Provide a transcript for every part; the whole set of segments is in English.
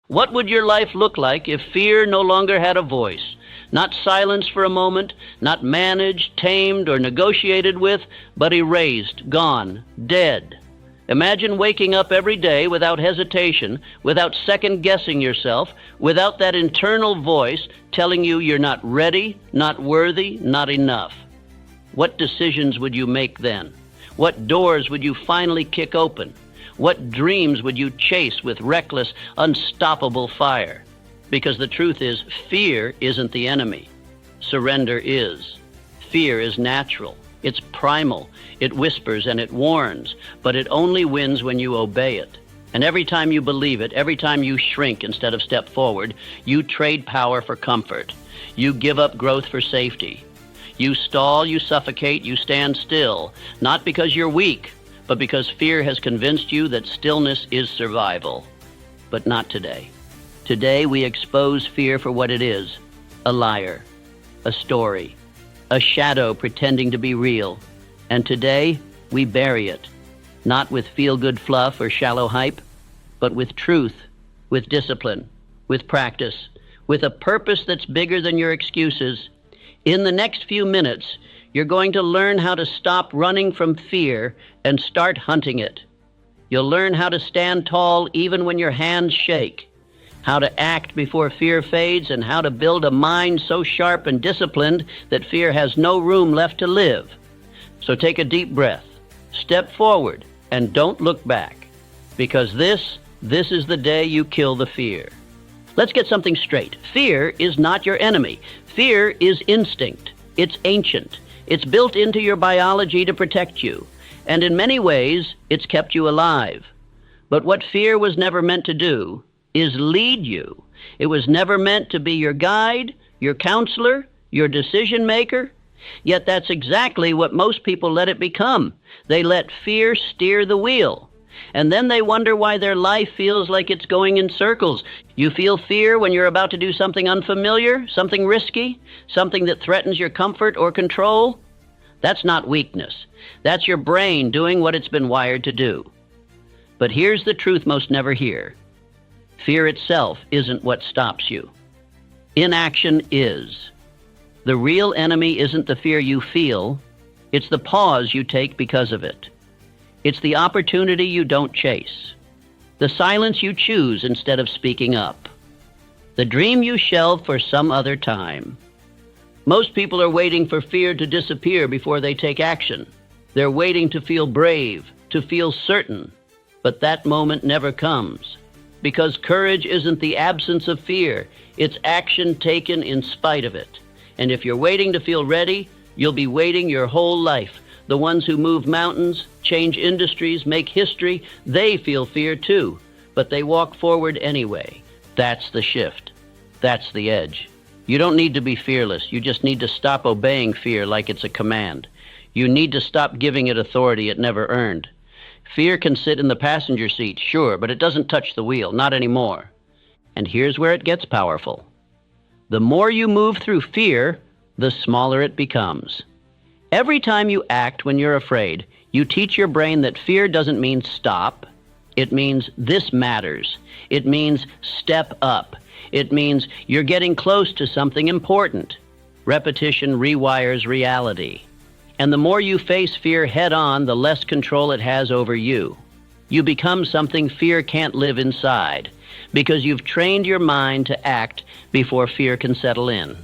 What would your life look like if fear no longer had a voice? Not silenced for a moment, not managed, tamed, or negotiated with, but erased, gone, dead. Imagine waking up every day without hesitation, without second-guessing yourself, without that internal voice telling you you're not ready, not worthy, not enough. What decisions would you make then? What doors would you finally kick open? What dreams would you chase with reckless, unstoppable fire? Because the truth is, fear isn't the enemy. Surrender is. Fear is natural. It's primal. It whispers and it warns, but it only wins when you obey it. And every time you believe it, every time you shrink instead of step forward, you trade power for comfort. You give up growth for safety. You stall, you suffocate, you stand still, not because you're weak, but because fear has convinced you that stillness is survival. But not today. Today we expose fear for what it is, a liar, a story, a shadow pretending to be real. And today we bury it, not with feel-good fluff or shallow hype, but with truth, with discipline, with practice, with a purpose that's bigger than your excuses. In the next few minutes, you're going to learn how to stop running from fear and start hunting it. You'll learn how to stand tall even when your hands shake, how to act before fear fades, and how to build a mind so sharp and disciplined that fear has no room left to live. So take a deep breath, step forward, and don't look back, because this is the day you kill the fear. Let's get something straight. Fear is not your enemy. Fear is instinct. It's ancient. It's built into your biology to protect you, and in many ways, it's kept you alive. But what fear was never meant to do is lead you. It was never meant to be your guide, your counselor, your decision maker. Yet that's exactly what most people let it become. They let fear steer the wheel. And then they wonder why their life feels like it's going in circles. You feel fear when you're about to do something unfamiliar, something risky, something that threatens your comfort or control. That's not weakness. That's your brain doing what it's been wired to do. But here's the truth most never hear. Fear itself isn't what stops you. Inaction is. The real enemy isn't the fear you feel. It's the pause you take because of it. It's the opportunity you don't chase, the silence you choose instead of speaking up, the dream you shelve for some other time. Most people are waiting for fear to disappear before they take action. They're waiting to feel brave, to feel certain, but that moment never comes, because courage isn't the absence of fear, it's action taken in spite of it. And if you're waiting to feel ready, you'll be waiting your whole life. The ones who move mountains, change industries, make history, they feel fear too, but they walk forward anyway. That's the shift. That's the edge. You don't need to be fearless. You just need to stop obeying fear like it's a command. You need to stop giving it authority it never earned. Fear can sit in the passenger seat, sure, but it doesn't touch the wheel, not anymore. And here's where it gets powerful. The more you move through fear, the smaller it becomes. Every time you act when you're afraid, you teach your brain that fear doesn't mean stop. It means this matters. It means step up. It means you're getting close to something important. Repetition rewires reality. And the more you face fear head on, the less control it has over you. You become something fear can't live inside, because you've trained your mind to act before fear can settle in.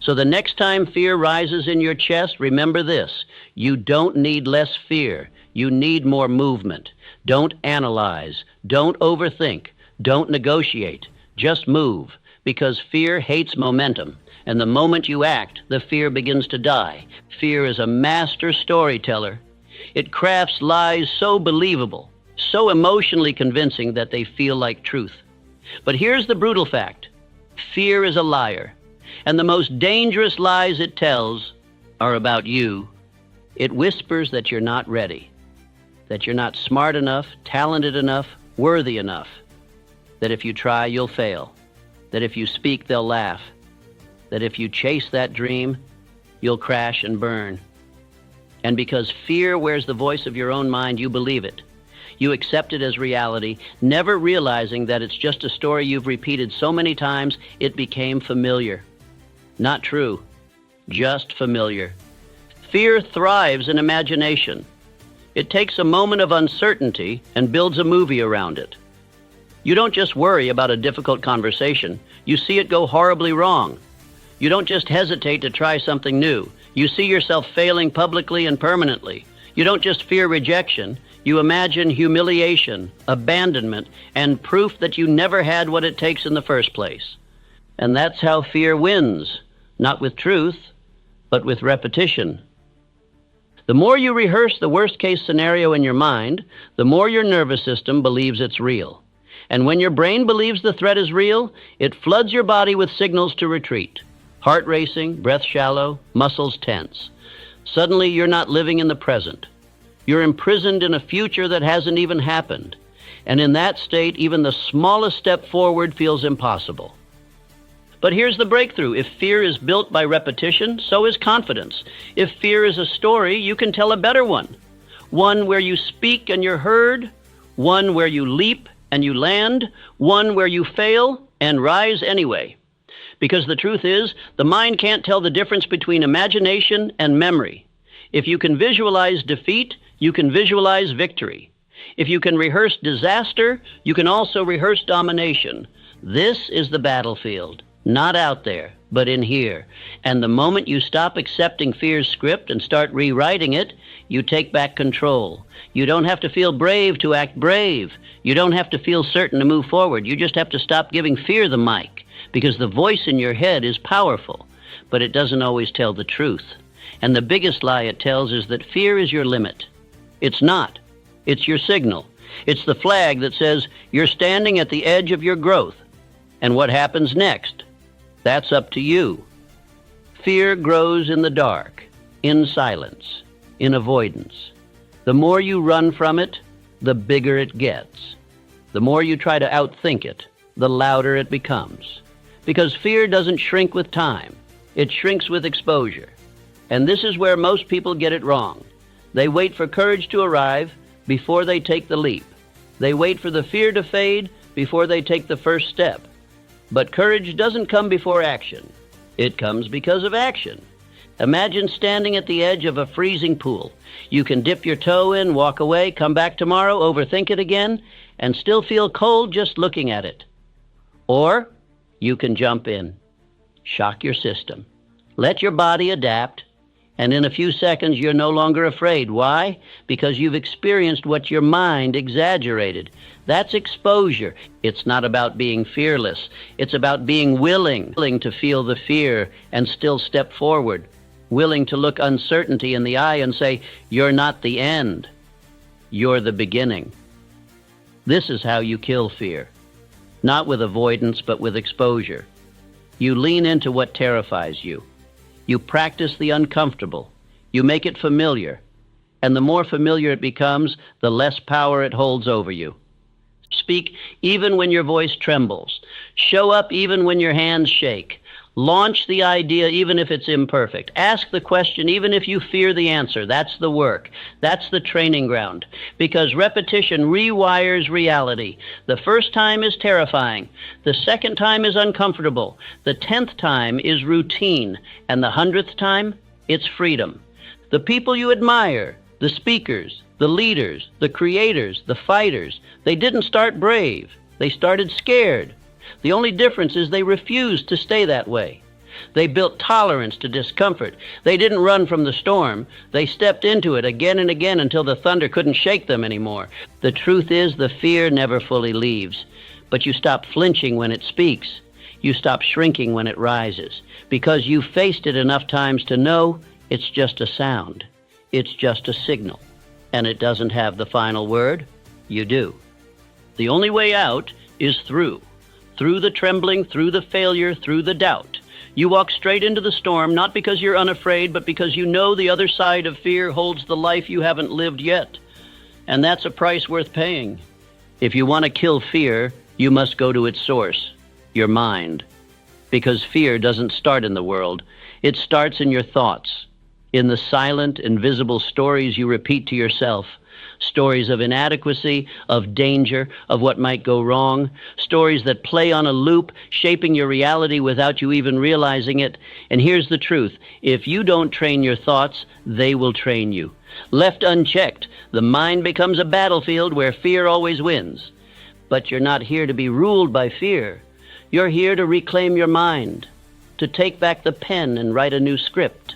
So the next time fear rises in your chest, remember this: you don't need less fear. You need more movement. Don't analyze. Don't overthink. Don't negotiate. Just move, because fear hates momentum. And the moment you act, the fear begins to die. Fear is a master storyteller. It crafts lies so believable, so emotionally convincing that they feel like truth. But here's the brutal fact. Fear is a liar. And the most dangerous lies it tells are about you. It whispers that you're not ready, that you're not smart enough, talented enough, worthy enough, that if you try, you'll fail, that if you speak, they'll laugh, that if you chase that dream, you'll crash and burn. And because fear wears the voice of your own mind, you believe it. You accept it as reality, never realizing that it's just a story you've repeated so many times it became familiar. Not true, just familiar. Fear thrives in imagination. It takes a moment of uncertainty and builds a movie around it. You don't just worry about a difficult conversation. You see it go horribly wrong. You don't just hesitate to try something new. You see yourself failing publicly and permanently. You don't just fear rejection. You imagine humiliation, abandonment, and proof that you never had what it takes in the first place. And that's how fear wins, not with truth, but with repetition. The more you rehearse the worst-case scenario in your mind, the more your nervous system believes it's real. And when your brain believes the threat is real, it floods your body with signals to retreat. Heart racing, breath shallow, muscles tense. Suddenly, you're not living in the present. You're imprisoned in a future that hasn't even happened. And in that state, even the smallest step forward feels impossible. But here's the breakthrough. If fear is built by repetition, so is confidence. If fear is a story, you can tell a better one. One where you speak and you're heard. One where you leap and you land. One where you fail and rise anyway. Because the truth is, the mind can't tell the difference between imagination and memory. If you can visualize defeat, you can visualize victory. If you can rehearse disaster, you can also rehearse domination. This is the battlefield. Not out there, but in here. And the moment you stop accepting fear's script and start rewriting it, you take back control. You don't have to feel brave to act brave. You don't have to feel certain to move forward. You just have to stop giving fear the mic, because the voice in your head is powerful, but it doesn't always tell the truth. And the biggest lie it tells is that fear is your limit. It's not. It's your signal. It's the flag that says you're standing at the edge of your growth. And what happens next? That's up to you. Fear grows in the dark, in silence, in avoidance. The more you run from it, the bigger it gets. The more you try to outthink it, the louder it becomes. Because fear doesn't shrink with time. It shrinks with exposure. And this is where most people get it wrong. They wait for courage to arrive before they take the leap. They wait for the fear to fade before they take the first step. But courage doesn't come before action. It comes because of action. Imagine standing at the edge of a freezing pool. You can dip your toe in, walk away, come back tomorrow, overthink it again, and still feel cold just looking at it. Or you can jump in, shock your system, let your body adapt, and in a few seconds you're no longer afraid. Why? Because you've experienced what your mind exaggerated. That's exposure. It's not about being fearless. It's about being willing to feel the fear and still step forward, willing to look uncertainty in the eye and say, you're not the end, you're the beginning. This is how you kill fear. Not with avoidance, but with exposure. You lean into what terrifies you. You practice the uncomfortable. You make it familiar. And the more familiar it becomes, the less power it holds over you. Speak even when your voice trembles. Show up even when your hands shake. Launch the idea even if it's imperfect. Ask the question even if you fear the answer. That's the work. That's the training ground. Because repetition rewires reality. The first time is terrifying. The second time is uncomfortable. The 10th time is routine. And the 100th time, it's freedom. The people you admire, the speakers, the leaders, the creators, the fighters, they didn't start brave. They started scared. The only difference is they refused to stay that way. They built tolerance to discomfort. They didn't run from the storm. They stepped into it again and again until the thunder couldn't shake them anymore. The truth is, the fear never fully leaves. But you stop flinching when it speaks. You stop shrinking when it rises. Because you've faced it enough times to know it's just a sound. It's just a signal. And it doesn't have the final word. You do. The only way out is through. Through the trembling, through the failure, through the doubt. You walk straight into the storm, not because you're unafraid, but because you know the other side of fear holds the life you haven't lived yet. And that's a price worth paying. If you want to kill fear, you must go to its source, your mind. Because fear doesn't start in the world. It starts in your thoughts, in the silent, invisible stories you repeat to yourself, Stories of inadequacy, of danger, of what might go wrong. Stories that play on a loop, shaping your reality without you even realizing it. And here's the truth. If you don't train your thoughts, they will train you. Left unchecked, the mind becomes a battlefield where fear always wins. But you're not here to be ruled by fear. You're here to reclaim your mind, to take back the pen and write a new script.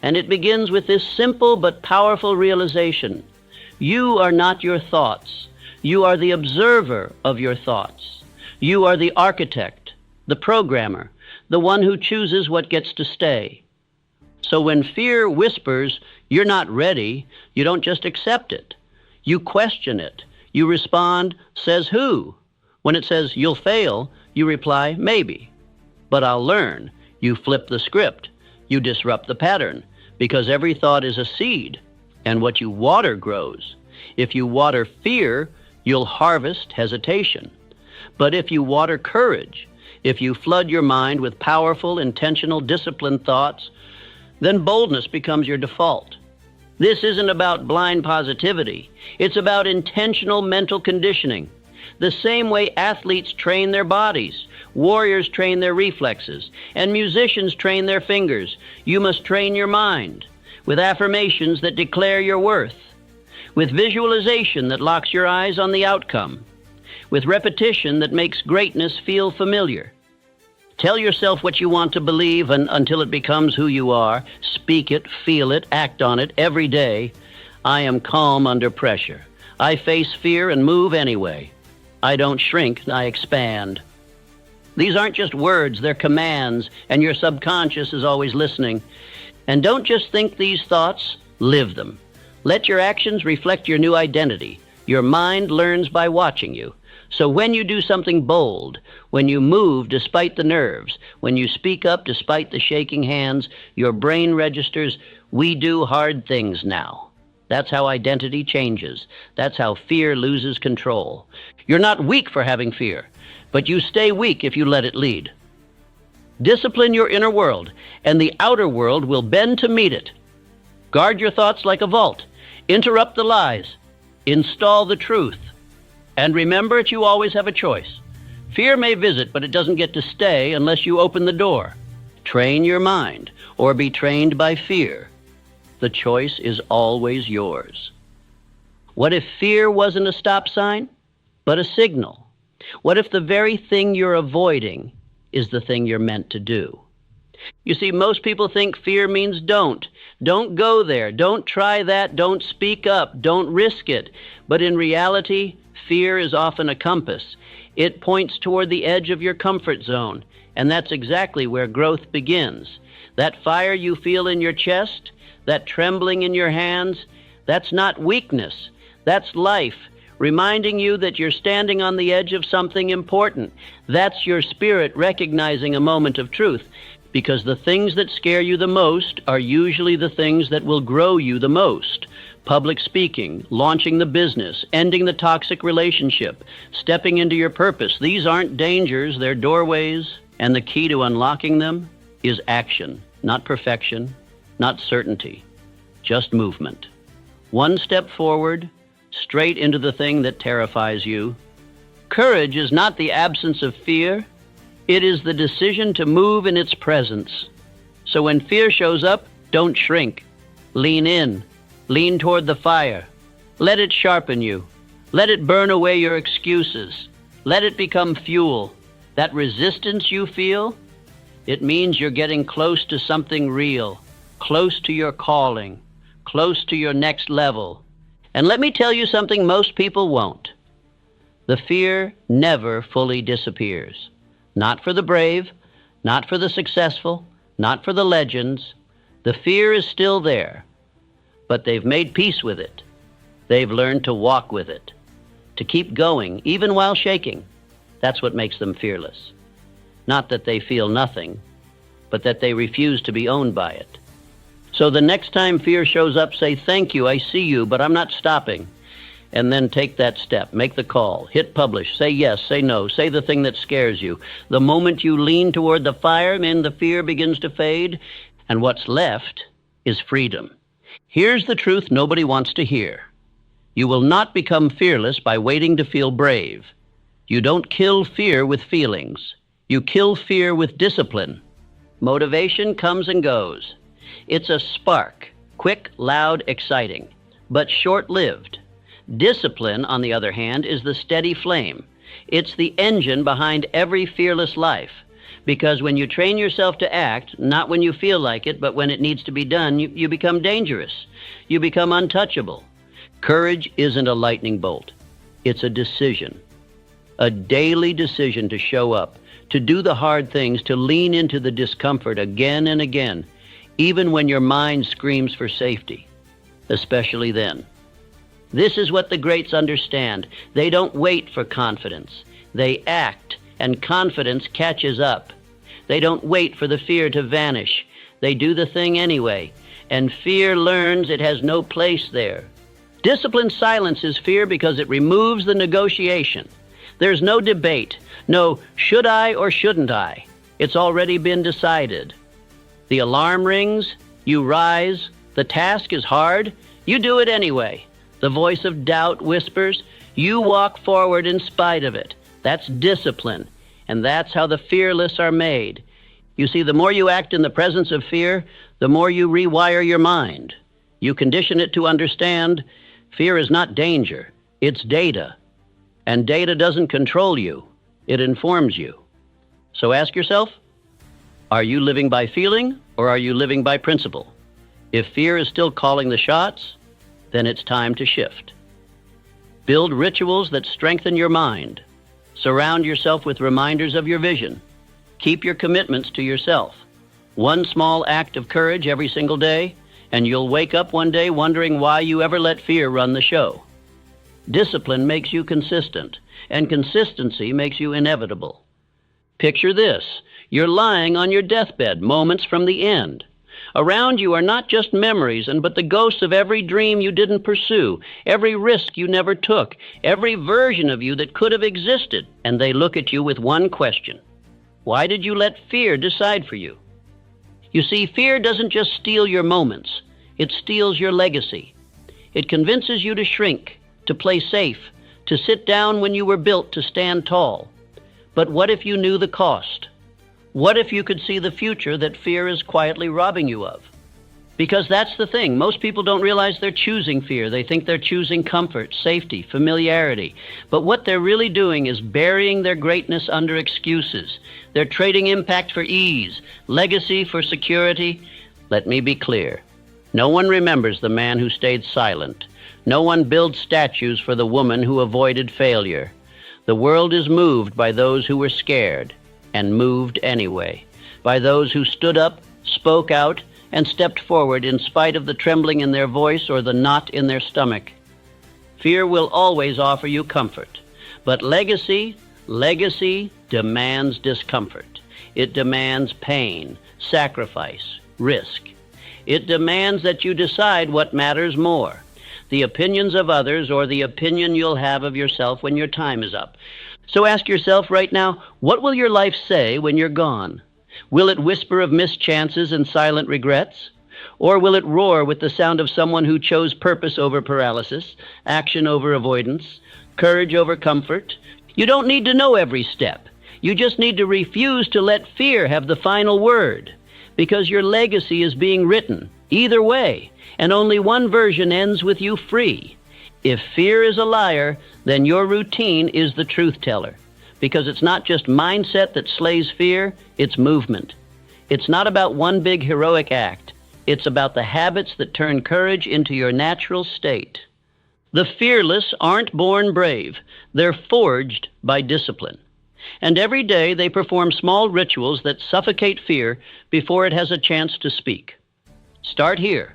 And it begins with this simple but powerful realization. You are not your thoughts. You are the observer of your thoughts. You are the architect, the programmer, the one who chooses what gets to stay. So when fear whispers, you're not ready, you don't just accept it. You question it. You respond, says who? When it says you'll fail, you reply, maybe. But I'll learn. You flip the script. You disrupt the pattern. Because every thought is a seed, and what you water grows. If you water fear, you'll harvest hesitation. But if you water courage, if you flood your mind with powerful, intentional, disciplined thoughts, then boldness becomes your default. This isn't about blind positivity. It's about intentional mental conditioning. The same way athletes train their bodies, warriors train their reflexes, and musicians train their fingers. You must train your mind with affirmations that declare your worth, with visualization that locks your eyes on the outcome, with repetition that makes greatness feel familiar. Tell yourself what you want to believe until it becomes who you are. Speak it, feel it, act on it every day. I am calm under pressure. I face fear and move anyway. I don't shrink, I expand. These aren't just words, they're commands, and your subconscious is always listening. And don't just think these thoughts, live them. Let your actions reflect your new identity. Your mind learns by watching you. So when you do something bold, when you move despite the nerves, when you speak up despite the shaking hands, your brain registers, we do hard things now. That's how identity changes. That's how fear loses control. You're not weak for having fear, but you stay weak if you let it lead. Discipline your inner world, and the outer world will bend to meet it. Guard your thoughts like a vault. Interrupt the lies. Install the truth. And remember that you always have a choice. Fear may visit, but it doesn't get to stay unless you open the door. Train your mind, or be trained by fear. The choice is always yours. What if fear wasn't a stop sign, but a signal? What if the very thing you're avoiding is the thing you're meant to do? You see, most people think fear means don't. Don't go there. Don't try that. Don't speak up. Don't risk it. But in reality, fear is often a compass. It points toward the edge of your comfort zone, and that's exactly where growth begins. That fire you feel in your chest, that trembling in your hands, that's not weakness. That's life, reminding you that you're standing on the edge of something important. That's your spirit recognizing a moment of truth, because the things that scare you the most are usually the things that will grow you the most. Public speaking, launching the business, ending the toxic relationship, stepping into your purpose. These aren't dangers, they're doorways, and the key to unlocking them is action, not perfection, not certainty, just movement. One step forward, straight into the thing that terrifies you. Courage is not the absence of fear. It is the decision to move in its presence. So when fear shows up, don't shrink. Lean in. Lean toward the fire. Let it sharpen you. Let it burn away your excuses. Let it become fuel. That resistance you feel, it means you're getting close to something real, close to your calling, close to your next level. And let me tell you something most people won't. The fear never fully disappears. Not for the brave, not for the successful, not for the legends. The fear is still there, but they've made peace with it. They've learned to walk with it, to keep going, even while shaking. That's what makes them fearless. Not that they feel nothing, but that they refuse to be owned by it. So the next time fear shows up, say, thank you, I see you, but I'm not stopping. And then take that step, make the call, hit publish, say yes, say no, say the thing that scares you. The moment you lean toward the fire, then the fear begins to fade, and what's left is freedom. Here's the truth nobody wants to hear. You will not become fearless by waiting to feel brave. You don't kill fear with feelings. You kill fear with discipline. Motivation comes and goes. It's a spark, quick, loud, exciting, but short-lived. Discipline, on the other hand, is the steady flame. It's the engine behind every fearless life. Because when you train yourself to act, not when you feel like it, but when it needs to be done, you become dangerous. You become untouchable. Courage isn't a lightning bolt. It's a decision. A daily decision to show up, to do the hard things, to lean into the discomfort again and again, even when your mind screams for safety, especially then. This is what the greats understand. They don't wait for confidence. They act, and confidence catches up. They don't wait for the fear to vanish. They do the thing anyway, and fear learns it has no place there. Discipline silences fear because it removes the negotiation. There's no debate, no should I or shouldn't I. It's already been decided. The alarm rings, you rise, the task is hard, you do it anyway. The voice of doubt whispers, you walk forward in spite of it. That's discipline, and that's how the fearless are made. You see, the more you act in the presence of fear, the more you rewire your mind. You condition it to understand fear is not danger, it's data. And data doesn't control you, it informs you. So ask yourself, are you living by feeling or are you living by principle? If fear is still calling the shots, then it's time to shift. Build rituals that strengthen your mind. Surround yourself with reminders of your vision. Keep your commitments to yourself. One small act of courage every single day, and you'll wake up one day wondering why you ever let fear run the show. Discipline makes you consistent, and consistency makes you inevitable. Picture this. You're lying on your deathbed moments from the end. Around you are not just memories, but the ghosts of every dream you didn't pursue, every risk you never took, every version of you that could have existed. And they look at you with one question. Why did you let fear decide for you? You see, fear doesn't just steal your moments. It steals your legacy. It convinces you to shrink, to play safe, to sit down when you were built to stand tall. But what if you knew the cost? What if you could see the future that fear is quietly robbing you of? Because that's the thing. Most people don't realize they're choosing fear. They think they're choosing comfort, safety, familiarity. But what they're really doing is burying their greatness under excuses. They're trading impact for ease, legacy for security. Let me be clear. No one remembers the man who stayed silent. No one builds statues for the woman who avoided failure. The world is moved by those who were scared and moved anyway, by those who stood up, spoke out, and stepped forward in spite of the trembling in their voice or the knot in their stomach. Fear will always offer you comfort, but legacy demands discomfort. It demands pain, sacrifice, risk. It demands that you decide what matters more, the opinions of others or the opinion you'll have of yourself when your time is up. So ask yourself right now, what will your life say when you're gone? Will it whisper of missed chances and silent regrets? Or will it roar with the sound of someone who chose purpose over paralysis, action over avoidance, courage over comfort? You don't need to know every step. You just need to refuse to let fear have the final word, because your legacy is being written either way, and only one version ends with you free. If fear is a liar, then your routine is the truth teller, because it's not just mindset that slays fear, it's movement. It's not about one big heroic act. It's about the habits that turn courage into your natural state. The fearless aren't born brave. They're forged by discipline. And every day they perform small rituals that suffocate fear before it has a chance to speak. Start here.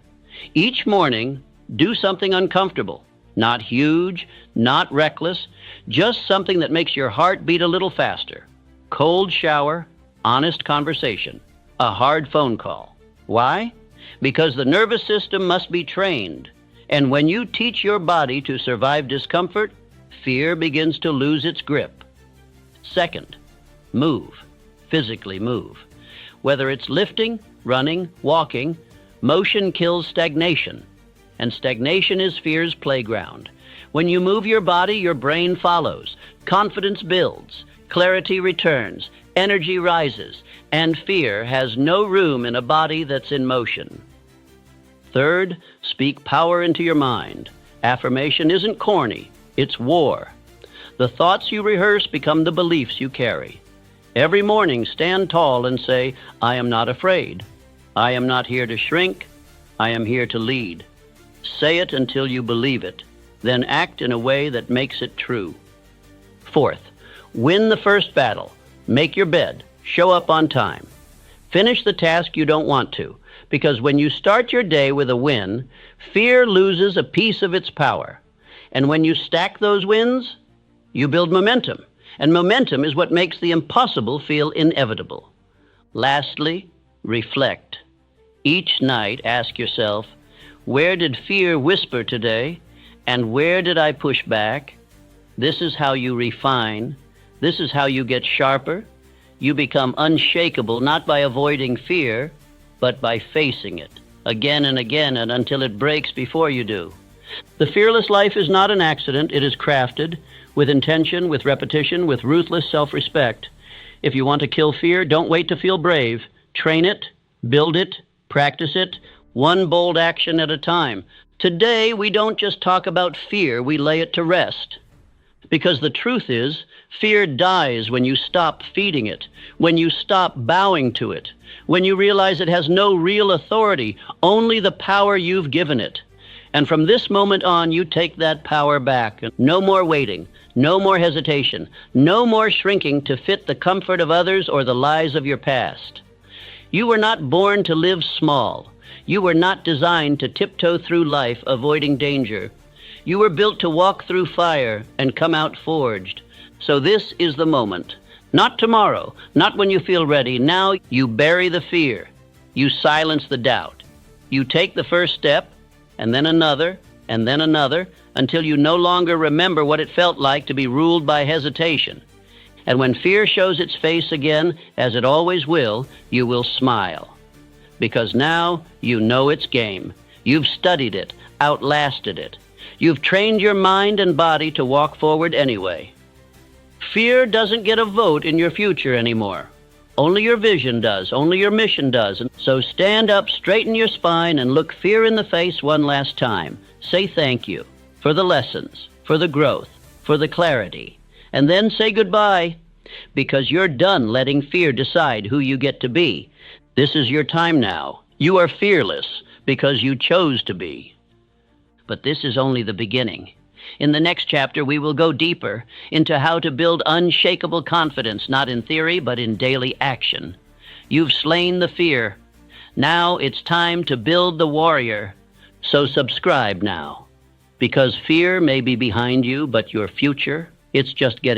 Each morning, do something uncomfortable. Not huge, not reckless, just something that makes your heart beat a little faster. Cold shower, honest conversation, a hard phone call. Why? Because the nervous system must be trained. And when you teach your body to survive discomfort, fear begins to lose its grip. Second, move. Physically move. Whether it's lifting, running, walking, motion kills stagnation. And stagnation is fear's playground. When you move your body, your brain follows. Confidence builds, clarity returns, energy rises, and fear has no room in a body that's in motion. Third, speak power into your mind. Affirmation isn't corny, it's war. The thoughts you rehearse become the beliefs you carry. Every morning, stand tall and say, I am not afraid. I am not here to shrink. I am here to lead. Say it until you believe it. Then act in a way that makes it true. Fourth, win the first battle. Make your bed. Show up on time. Finish the task you don't want to, because when you start your day with a win, fear loses a piece of its power. And when you stack those wins, you build momentum. And momentum is what makes the impossible feel inevitable. Lastly, reflect. Each night, ask yourself, where did fear whisper today, and where did I push back? This is how you refine. This is how you get sharper. You become unshakable, not by avoiding fear, but by facing it again and again, and until it breaks before you do. The fearless life is not an accident. It is crafted with intention, with repetition, with ruthless self-respect. If you want to kill fear, don't wait to feel brave. Train it, build it, practice it, one bold action at a time. Today, we don't just talk about fear, we lay it to rest. Because the truth is, fear dies when you stop feeding it, when you stop bowing to it, when you realize it has no real authority, only the power you've given it. And from this moment on, you take that power back. No more waiting, no more hesitation, no more shrinking to fit the comfort of others or the lies of your past. You were not born to live small. You were not designed to tiptoe through life, avoiding danger. You were built to walk through fire and come out forged. So this is the moment. Not tomorrow, not when you feel ready. Now you bury the fear. You silence the doubt. You take the first step, and then another, until you no longer remember what it felt like to be ruled by hesitation. And when fear shows its face again, as it always will, you will smile. Because now you know its game. You've studied it, outlasted it. You've trained your mind and body to walk forward anyway. Fear doesn't get a vote in your future anymore. Only your vision does, only your mission does. So stand up, straighten your spine, and look fear in the face one last time. Say thank you for the lessons, for the growth, for the clarity. And then say goodbye, because you're done letting fear decide who you get to be. This is your time now. You are fearless because you chose to be. But this is only the beginning. In the next chapter, we will go deeper into how to build unshakable confidence, not in theory, but in daily action. You've slain the fear. Now it's time to build the warrior. So subscribe now, because fear may be behind you, but your future, it's just getting